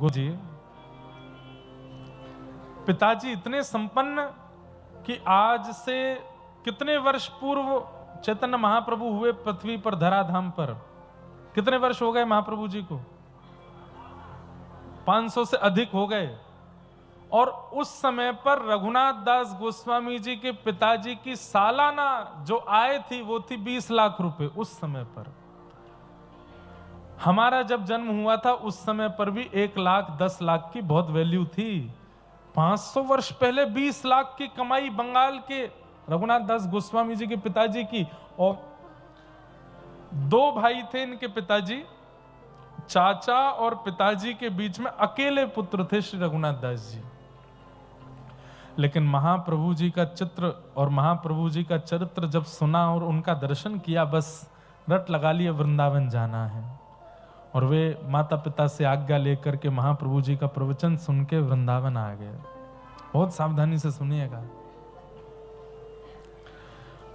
जी पिताजी इतने संपन्न कि आज से कितने वर्ष पूर्व चैतन्य महाप्रभु हुए पृथ्वी पर, धराधाम पर? कितने वर्ष हो गए महाप्रभु जी को? 500 से अधिक हो गए। और उस समय पर रघुनाथ दास गोस्वामी जी के पिताजी की सालाना जो आय थी वो थी 20 लाख रुपए उस समय पर। हमारा जब जन्म हुआ था उस समय पर भी 1 लाख 10 लाख की बहुत वैल्यू थी। 500 वर्ष पहले 20 लाख की कमाई बंगाल के रघुनाथ दास गोस्वामी जी के पिताजी की। और 2 भाई थे इनके पिताजी, चाचा और पिताजी के बीच में अकेले पुत्र थे श्री रघुनाथ दास जी। लेकिन महाप्रभु जी का चित्र और महाप्रभु जी का चरित्र जब सुना और उनका दर्शन किया, बस रट लगा लिया वृंदावन जाना है। और वे माता पिता से आज्ञा लेकर के महाप्रभु जी का प्रवचन सुन के वृंदावन आ गए। बहुत सावधानी से सुनिएगा।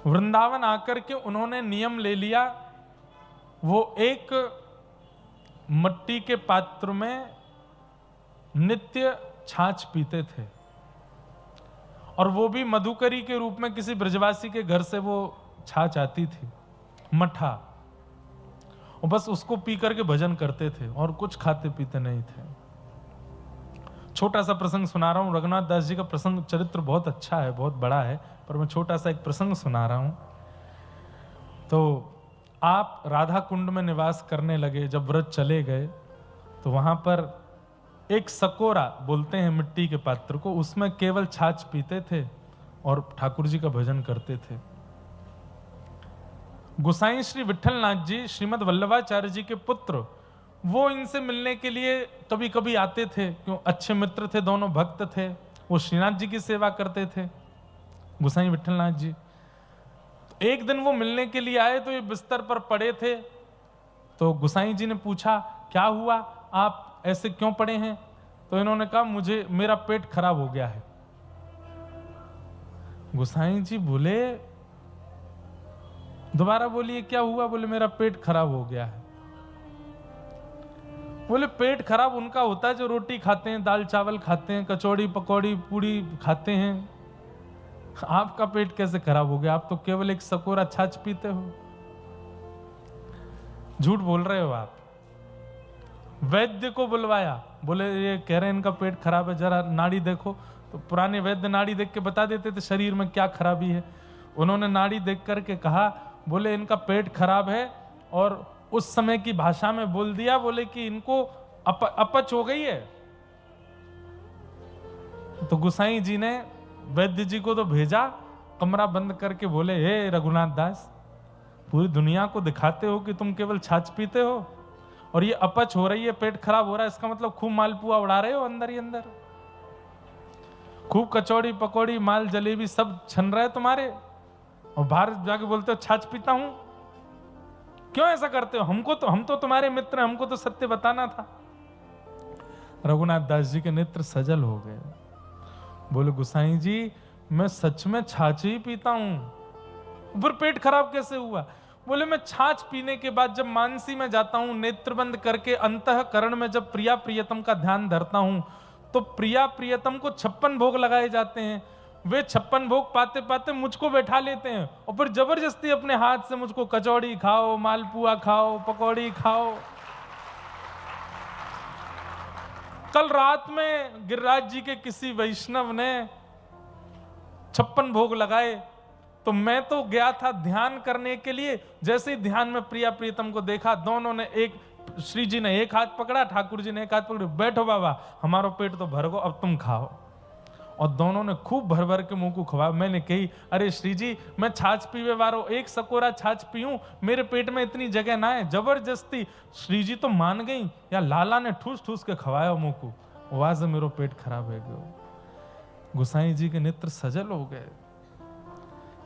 वृंदावन आकर के उन्होंने नियम ले लिया, वो एक मिट्टी के पात्र में नित्य छाछ पीते थे, और वो भी मधुकरी के रूप में किसी ब्रजवासी के घर से वो छाछ आती थी, मठा, और बस उसको पी करके भजन करते थे और कुछ खाते पीते नहीं थे। छोटा सा प्रसंग सुना रहा हूं। रघुनाथ दास जी का प्रसंग चरित्र बहुत अच्छा है, बहुत बड़ा है, पर मैं छोटा सा एक प्रसंग सुना रहा हूं। तो आप राधा कुंड में निवास करने लगे, जब व्रत चले गए तो वहां पर एक सकोरा बोलते हैं मिट्टी के पात्र को, उसमें केवल छाछ पीते थे और ठाकुर जी का भजन करते थे। गोसाई श्री विठलनाथ जी श्रीमद वल्लभाचार्य जी के पुत्र, वो इनसे मिलने के लिए कभी कभी आते थे, क्यों अच्छे मित्र थे, दोनों भक्त थे। वो श्रीनाथ जी की सेवा करते थे गोसाई विठलनाथ जी। तो एक दिन वो मिलने के लिए आए तो ये बिस्तर पर पड़े थे। तो गोसाई जी ने पूछा, क्या हुआ, आप ऐसे क्यों पड़े हैं? तो इन्होंने कहा, मुझे मेरा पेट खराब हो गया है। गोसाई जी बोले, दोबारा बोलिए क्या हुआ? बोले मेरा पेट खराब हो गया है। बोले पेट खराब उनका होता है जो रोटी खाते हैं, दाल चावल खाते हैं, कचौड़ी पकौड़ी पूड़ी खाते हैं। आपका पेट कैसे खराब हो गया? आप तो केवल एक सकोरा छाछ पीते हो। झूठ बोल रहे हो आप। वैद्य को बुलवाया, बोले ये कह रहे हैं इनका पेट खराब है, जरा नाड़ी देखो। तो पुराने वैद्य नाड़ी देख के बता देते थे शरीर में क्या खराबी है। उन्होंने नाड़ी देख करके कहा, बोले इनका पेट खराब है, और उस समय की भाषा में बोल दिया, बोले कि इनको अपच हो गई है। तो गोसाई जी ने वैद्य जी को तो भेजा, कमरा बंद करके बोले, हे रघुनाथ दास, पूरी दुनिया को दिखाते हो कि तुम केवल छाछ पीते हो, और ये अपच हो रही है, पेट खराब हो रहा है, इसका मतलब खूब मालपुआ उड़ा रहे हो अंदर ही अंदर, खूब कचौड़ी पकौड़ी माल जलेबी सब छन रहे तुम्हारे, और बाहर जाके बोलते हो छाछ पीता हूं। क्यों ऐसा करते हो? हम तो तुम्हारे मित्र, हमको तो सत्य बताना था। रघुनाथ दास जी के नेत्र सजल हो गए। बोले गोसाई जी, मैं सच में छाछ ही पीता हूं, फिर पेट खराब कैसे हुआ? बोले मैं छाछ पीने के बाद जब मानसी में जाता हूं, नेत्र बंद करके अंतःकरण में जब प्रिया प्रियतम का ध्यान धरता हूं, तो प्रिया प्रियतम को 56 भोग लगाए जाते हैं। वे 56 भोग पाते पाते मुझको बैठा लेते हैं, और फिर जबरदस्ती अपने हाथ से मुझको कचौड़ी खाओ, मालपुआ खाओ, पकौड़ी खाओ। कल रात में गिरिराज जी के किसी वैष्णव ने 56 भोग लगाए, तो मैं तो गया था ध्यान करने के लिए। जैसे ही ध्यान में प्रिया प्रियतम को देखा, दोनों ने श्री जी ने एक हाथ पकड़ा, ठाकुर जी ने एक हाथ पकड़ा, बैठो बाबा, हमारा पेट तो भर गो, अब तुम खाओ। और दोनों ने खूब भर भर के मुंह को खवाया। मैंने कही, अरे श्री जी, मैं छाछ पीवे वारो, एक सकोरा छाछ पीऊं, मेरे पेट में इतनी जगह ना है। जबरदस्ती श्री जी तो मान गई, या लाला ने ठूस ठूस के खवाया मुंह को, आवाज मेरो पेट खराब है गयो। गोसाई जी के नेत्र सजल हो गए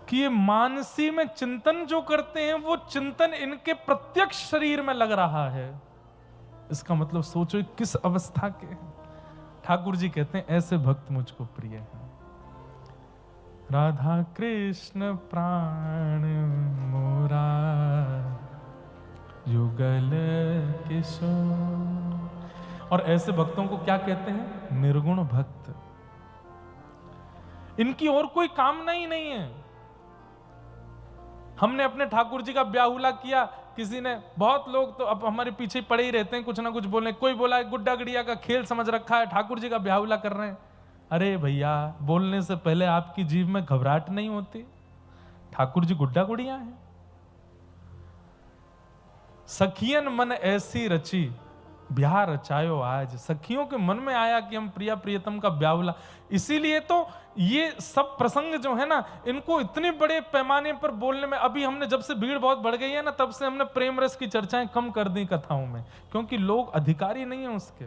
कि ये मानसी में चिंतन जो करते हैं, वो चिंतन इनके प्रत्यक्ष शरीर में लग रहा है। इसका मतलब सोचो किस अवस्था के हैं। ठाकुर जी कहते हैं, ऐसे भक्त मुझको प्रिय हैं। राधा कृष्ण प्राण मोरा युगल किशोर। और ऐसे भक्तों को क्या कहते हैं? निर्गुण भक्त। इनकी और कोई कामना ही नहीं है। हमने अपने ठाकुर जी का ब्याहुला किया, किसी ने, बहुत लोग तो अब हमारे पीछे पड़े ही रहते हैं, कुछ ना कुछ बोले। कोई बोला गुड्डा गुड़िया का खेल समझ रखा है, ठाकुर जी का ब्याहुला कर रहे हैं। अरे भैया, बोलने से पहले आपकी जीभ में घबराहट नहीं होती? ठाकुर जी गुड्डा गुड़िया है। सखियन मन ऐसी रची, ब्याह रचायो आज। सखियों के मन में आया कि हम प्रिया प्रियतम का ब्याहुला। इसीलिए तो ये सब प्रसंग जो है ना, इनको इतने बड़े पैमाने पर बोलने में, अभी हमने जब से भीड़ बहुत बढ़ गई है ना, तब से हमने प्रेम रस की चर्चाएं कम कर दी कथाओं में, क्योंकि लोग अधिकारी नहीं है उसके।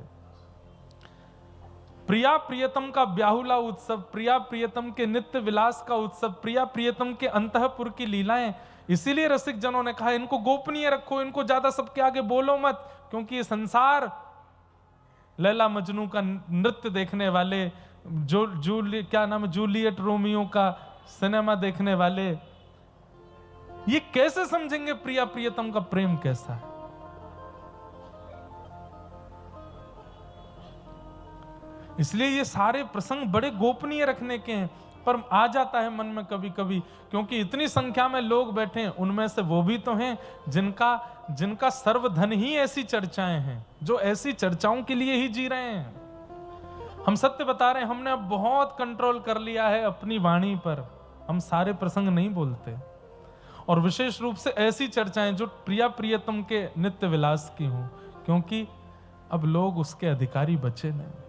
प्रिया प्रियतम का ब्याहुला उत्सव, प्रिया प्रियतम के नित्य विलास का उत्सव, प्रिया प्रियतम के अंतःपुर की लीलाएं। इसीलिए रसिक जनों ने कहा इनको गोपनीय रखो, इनको ज्यादा सबके आगे बोलो मत, क्योंकि ये संसार लैला मजनू का नृत्य देखने वाले, क्या नाम है, जूलियट रोमियो का सिनेमा देखने वाले, ये कैसे समझेंगे प्रिया प्रियतम का प्रेम कैसा है? इसलिए ये सारे प्रसंग बड़े गोपनीय रखने के हैं। पर आ जाता है मन में कभी कभी, क्योंकि इतनी संख्या में लोग बैठे हैं, उनमें से वो भी तो हैं जिनका सर्वधन ही ऐसी चर्चाएं हैं, जो ऐसी चर्चाओं के लिए ही जी रहे हैं। हम सत्य बता रहे हैं, हमने अब बहुत कंट्रोल कर लिया है अपनी वाणी पर, हम सारे प्रसंग नहीं बोलते, और विशेष रूप से ऐसी चर्चाएं जो प्रिया प्रियतम के नित्य विलास की हों, क्योंकि अब लोग उसके अधिकारी बचे नहीं।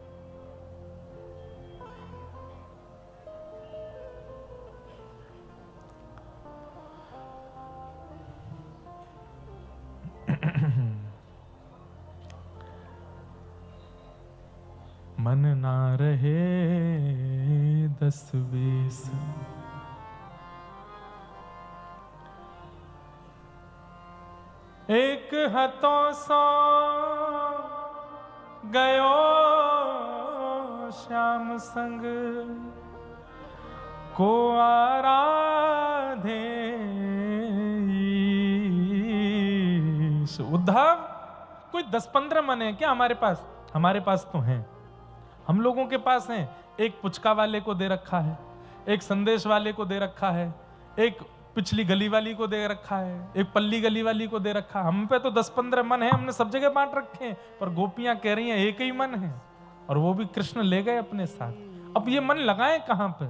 मन ना रहे 10-20, एक हाथों सो गयो श्याम संग, को आराधे। उद्धव, कोई 10-15 मन है क्या हमारे पास? हमारे पास तो हैं, हम लोगों के पास हैं। एक पुचका वाले को दे रखा है, एक संदेश वाले को दे रखा है, एक पिछली गली वाली को दे रखा है, एक पल्ली गली वाली को दे रखा। हम पे तो 10-15 मन है, हमने सब जगह बांट रखे हैं, पर गोपियां कह रही हैं एक ही मन है, और वो भी कृष्ण ले गए अपने साथ। अब ये मन लगाएं कहां पे?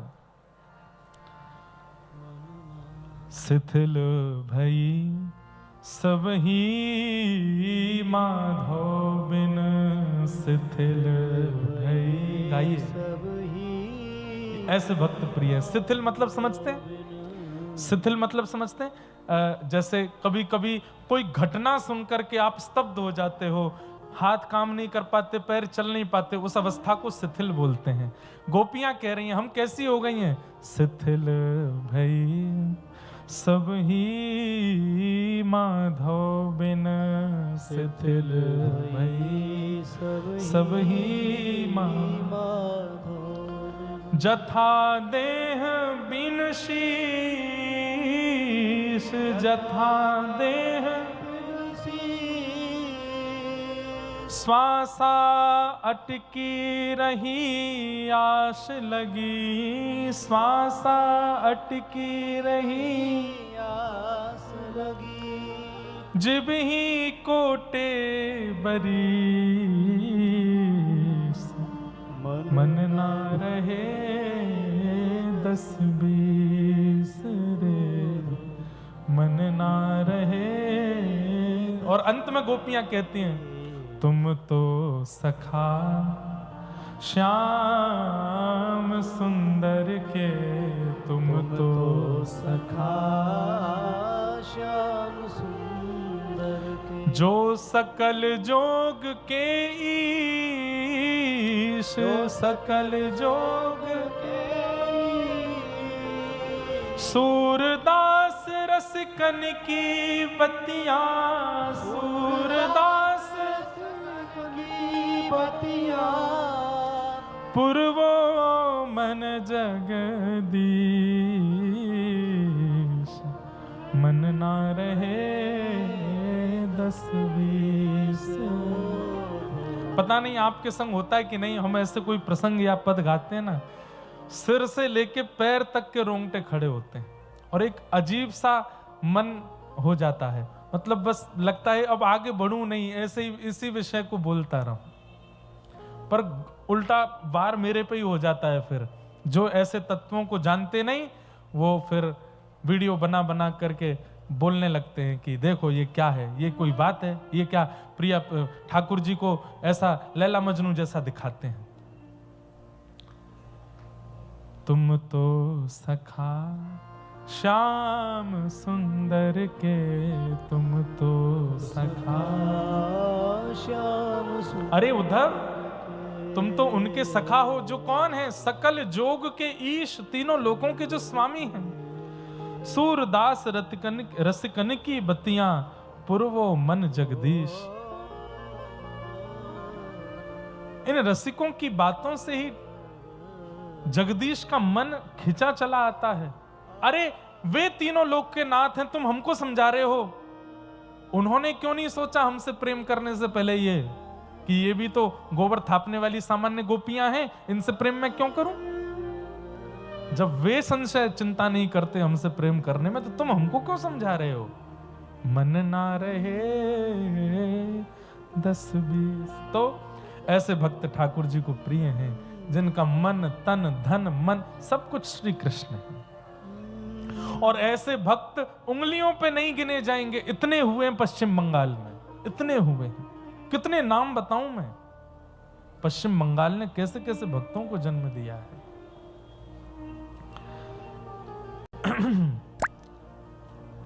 शिथिल भई सब ही माधव बिन, शिथिल भई। गाइए, ऐसे भक्त प्रिय। शिथिल मतलब समझते हैं? शिथिल मतलब समझते हैं? जैसे कभी कभी कोई घटना सुनकर के आप स्तब्ध हो जाते हो, हाथ काम नहीं कर पाते, पैर चल नहीं पाते, उस अवस्था को शिथिल बोलते हैं। गोपियां कह रही हैं हम कैसी हो गई हैं? शिथिल भई सब ही माधव बिन, शिथिल भई सब ही माधव। जथा देह बिन शीश, जथा देह श्वासा अटकी रही आश लगी, श्वासा अटकी रही आस लगी। जिब ही कोटे बरीस, मन ना रहे 10-20 रे, मन ना रहे। और अंत में गोपियां कहती हैं तुम तो सखा श्याम सुंदर के, तुम तो सखा श्याम सुंदर के। जो सकल जोग के ईश, सकल जोग के सूरदास रसिकन की बतियां, सूरदास बतियां। पूर्वो मन जगदीश, मन ना रहे 10-20। पता नहीं आपके संग होता है कि नहीं, हम ऐसे कोई प्रसंग या पद गाते हैं ना, सिर से लेके पैर तक के रोंगटे खड़े होते हैं और एक अजीब सा मन हो जाता है। मतलब बस लगता है अब आगे बढ़ूं नहीं, ऐसे ही इसी विषय को बोलता रहूं, पर उल्टा वार मेरे पे ही हो जाता है। फिर जो ऐसे तत्वों को जानते नहीं, वो फिर वीडियो बना बना करके बोलने लगते हैं कि देखो ये क्या है, ये कोई बात है, ये क्या प्रिया ठाकुर जी को ऐसा लैला मजनू जैसा दिखाते हैं। तुम तो सखा श्याम सुंदर के, तुम तो सखा श्याम सुंदर। अरे उद्धव, तुम तो उनके सखा हो जो कौन है? सकल जोग के ईश, तीनों लोकों के जो स्वामी हैं। सूरदास रसिकन की बत्तियां, पूर्वो मन जगदीश। इन रसिकों की बातों से ही जगदीश का मन खिंचा चला आता है। अरे वे तीनों लोक के नाथ हैं, तुम हमको समझा रहे हो। उन्होंने क्यों नहीं सोचा हमसे प्रेम करने से पहले ये कि ये भी तो गोबर थापने वाली सामान्य गोपियां हैं, इनसे प्रेम मैं क्यों करूं? जब वे संशय चिंता नहीं करते हमसे प्रेम करने में, तो तुम हमको क्यों समझा रहे हो? मन ना रहे 10-20। तो ऐसे भक्त ठाकुर जी को प्रिय हैं, जिनका मन तन धन मन सब कुछ श्री कृष्ण है। और ऐसे भक्त उंगलियों पे नहीं गिने जाएंगे, इतने हुए हैं पश्चिम बंगाल में, इतने हुए हैं। कितने नाम बताऊं मैं? पश्चिम बंगाल ने कैसे कैसे भक्तों को जन्म दिया है।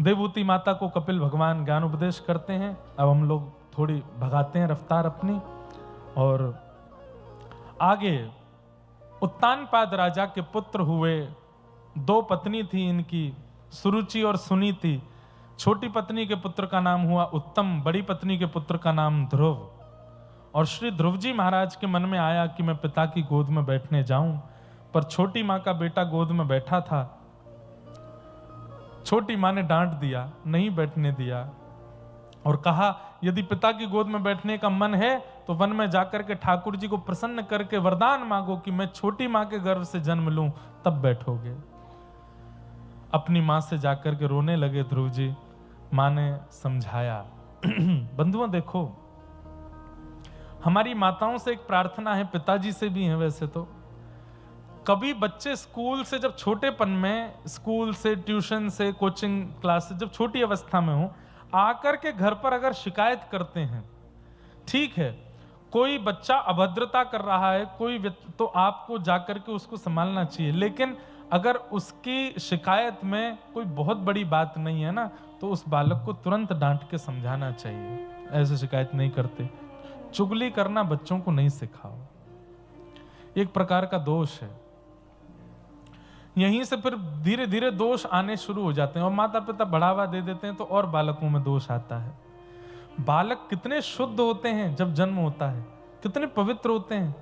देवूती माता को कपिल भगवान ज्ञान उपदेश करते हैं। अब हम लोग थोड़ी भगाते हैं रफ्तार अपनी, और आगे उत्तानपाद राजा के पुत्र हुए। 2 पत्नी थी इनकी, सुरुचि और सुनीति। छोटी पत्नी के पुत्र का नाम हुआ उत्तम, बड़ी पत्नी के पुत्र का नाम ध्रुव। और श्री ध्रुव जी महाराज के मन में आया कि मैं पिता की गोद में बैठने जाऊं, पर छोटी माँ का बेटा गोद में बैठा था। छोटी माँ ने डांट दिया, नहीं बैठने दिया, और कहा यदि पिता की गोद में बैठने का मन है तो वन में जाकर के ठाकुर जी को प्रसन्न करके वरदान मांगो कि मैं छोटी माँ के गर्भ से जन्म लूं, तब बैठोगे। अपनी माँ से जाकर के रोने लगे ध्रुव जी। माँ ने समझाया। बंधुओं देखो, हमारी माताओं से एक प्रार्थना है, पिताजी से भी है वैसे तो। कभी बच्चे स्कूल से, जब छोटेपन में स्कूल से, ट्यूशन से, कोचिंग क्लास से, जब छोटी अवस्था में हो, आकर के घर पर अगर शिकायत करते हैं, ठीक है, कोई बच्चा अभद्रता कर रहा है, कोई तो आपको जाकर के उसको संभालना चाहिए। लेकिन अगर उसकी शिकायत में कोई बहुत बड़ी बात नहीं है ना, तो उस बालक को तुरंत डांट के समझाना चाहिए। ऐसे शिकायत नहीं करते। चुगली करना बच्चों को नहीं सिखाओ, एक प्रकार का दोष है। यहीं से फिर धीरे धीरे दोष आने शुरू हो जाते हैं, और माता पिता बढ़ावा दे देते हैं, तो और बालकों में दोष आता है। बालक कितने शुद्ध होते हैं जब जन्म होता है, कितने पवित्र होते हैं।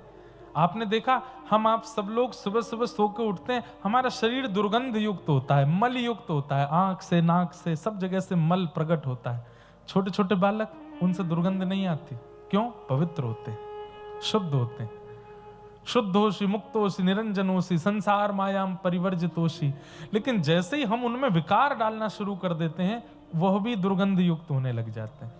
आपने देखा, हम आप सब लोग सुबह सुबह सो के उठते हैं, हमारा शरीर दुर्गंध युक्त होता है, मल युक्त होता है, आंख से, नाक से, सब जगह से मल प्रकट होता है। छोटे छोटे बालक, उनसे दुर्गंध नहीं आती। क्यों? पवित्र होते हैं, शुद्ध होते हैं। शुद्धोषि मुक्तोषि निरंजनोषि संसार मायाम परिवर्जितोषि। लेकिन जैसे ही हम उनमें विकार डालना शुरू कर देते हैं, वह भी दुर्गंध युक्त होने लग जाते हैं।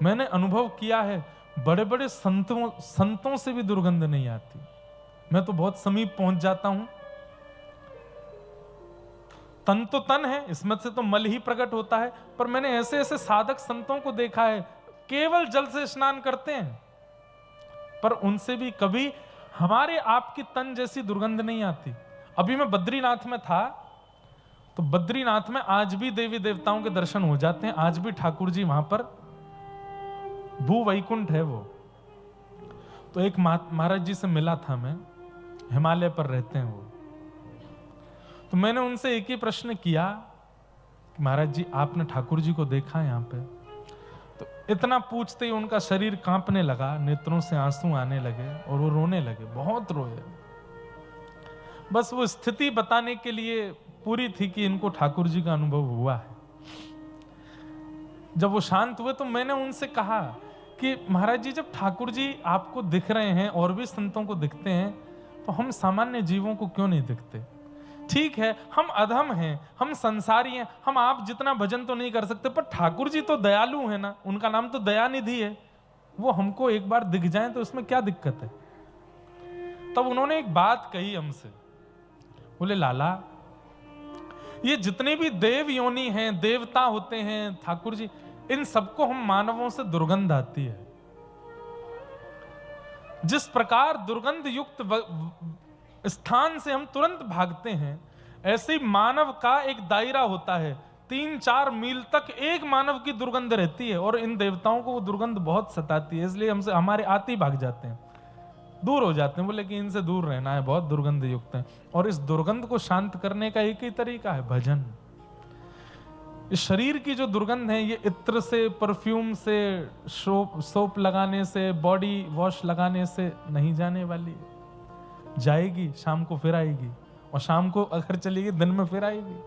मैंने अनुभव किया है, बड़े बड़े संतों से भी दुर्गंध नहीं आती। मैं तो बहुत समीप पहुंच जाता हूं। तन तो तन है, इसमें से तो मल ही प्रकट होता है, पर मैंने ऐसे ऐसे साधक संतों को देखा है, केवल जल से स्नान करते हैं, पर उनसे भी कभी हमारे आपकी तन जैसी दुर्गंध नहीं आती। अभी मैं बद्रीनाथ में था, तो बद्रीनाथ में आज भी देवी देवताओं के दर्शन हो जाते हैं। आज भी ठाकुर जी वहां पर, भू वैकुंठ है वो। तो एक महाराज जी से मिला था मैं, हिमालय पर रहते हैं वो। तो मैंने उनसे एक ही प्रश्न किया कि महाराज जी, आपने ठाकुर जी को देखा यहाँ पे? तो इतना पूछते ही उनका शरीर कांपने लगा, नेत्रों से आंसू आने लगे और वो रोने लगे, बहुत रोए। बस वो स्थिति बताने के लिए पूरी थी कि इनको ठाकुर जी का अनुभव हुआ है। जब वो शांत हुए तो मैंने उनसे कहा कि महाराज जी, जब ठाकुर जी आपको दिख रहे हैं और भी संतों को दिखते हैं, तो हम सामान्य जीवों को क्यों नहीं दिखते? ठीक है, हम अधम हैं, हम संसारी हैं, हम आप जितना भजन तो नहीं कर सकते, पर ठाकुर जी तो दयालु है ना, उनका नाम तो दयानिधि है, वो हमको एक बार दिख जाए तो उसमें क्या दिक्कत है? तब उन्होंने एक बात कही हमसे, बोले लाला, ये जितने भी देव योनि हैं, देवता होते हैं, ठाकुर जी, इन सबको हम मानवों से दुर्गंध आती है। जिस प्रकार दुर्गंध युक्त स्थान से हम तुरंत भागते हैं, ऐसे ही मानव का एक दायरा होता है, 3-4 मील तक एक मानव की दुर्गंध रहती है, और इन देवताओं को वो दुर्गंध बहुत सताती है, इसलिए हमसे हमारे आते ही भाग जाते हैं, दूर हो जाते हैं, बोले कि इनसे दूर रहना है, बहुत दुर्गंध युक्त है। और इस दुर्गंध को शांत करने का एक ही तरीका है, भजन। इस शरीर की जो दुर्गंध है, ये इत्र से, परफ्यूम से, सोप लगाने से, बॉडी वॉश लगाने से नहीं जाने वाली। जाएगी, शाम को फिर आएगी, और शाम को अगर चलेगी दिन में फिर आएगी।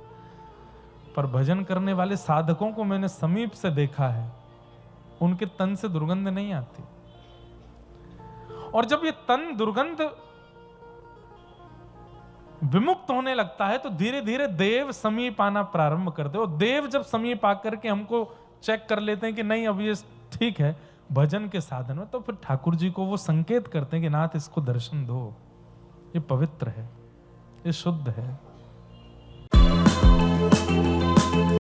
पर भजन करने वाले साधकों को मैंने समीप से देखा है, उनके तन से दुर्गंध नहीं आती। और जब ये तन दुर्गंध विमुक्त होने लगता है तो धीरे धीरे देव समीप आना प्रारंभ करते हो। देव जब समीप आकर के हमको चेक कर लेते हैं कि नहीं अब ये ठीक है भजन के साधन में, तो फिर ठाकुर जी को वो संकेत करते हैं कि नाथ इसको दर्शन दो, ये पवित्र है, ये शुद्ध है।